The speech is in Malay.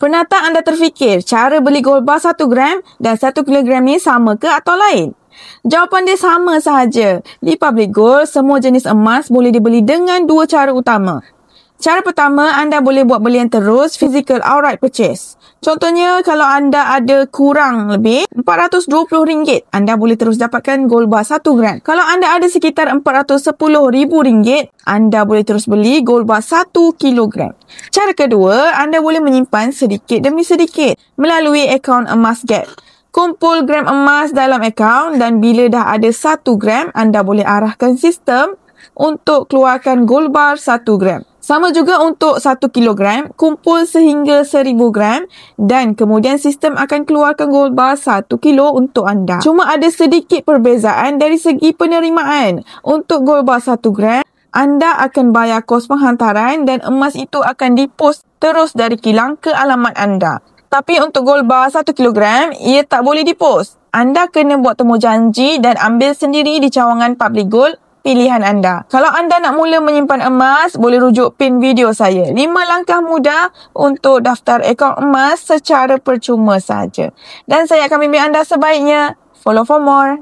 Pernah tak anda terfikir cara beli gold bar 1 gram dan 1 kilogram ni sama ke atau lain? Jawapan dia sama sahaja. Di Public Gold, semua jenis emas boleh dibeli dengan 2 cara utama. Cara pertama, anda boleh buat belian terus, physical outright purchase. Contohnya, kalau anda ada kurang lebih RM420, anda boleh terus dapatkan gold bar 1 gram. Kalau anda ada sekitar RM410,000, anda boleh terus beli gold bar 1 kilogram. Cara kedua, anda boleh menyimpan sedikit demi sedikit melalui akaun emas Gap. Kumpul gram emas dalam akaun dan bila dah ada 1 gram, anda boleh arahkan sistem untuk keluarkan gold bar 1 gram. Sama juga untuk 1 kilogram, kumpul sehingga 1000 gram dan kemudian sistem akan keluarkan gold bar 1 kilo untuk anda. Cuma ada sedikit perbezaan dari segi penerimaan. Untuk gold bar 1 gram, anda akan bayar kos penghantaran dan emas itu akan dipos terus dari kilang ke alamat anda. Tapi untuk gold bar 1 kilogram, ia tak boleh dipos. Anda kena buat temujanji dan ambil sendiri di cawangan Public Gold pilihan anda. Kalau anda nak mula menyimpan emas, boleh rujuk pin video saya. 5 langkah mudah untuk daftar akaun emas secara percuma saja. Dan saya akan bimbing anda sebaiknya. Follow for more.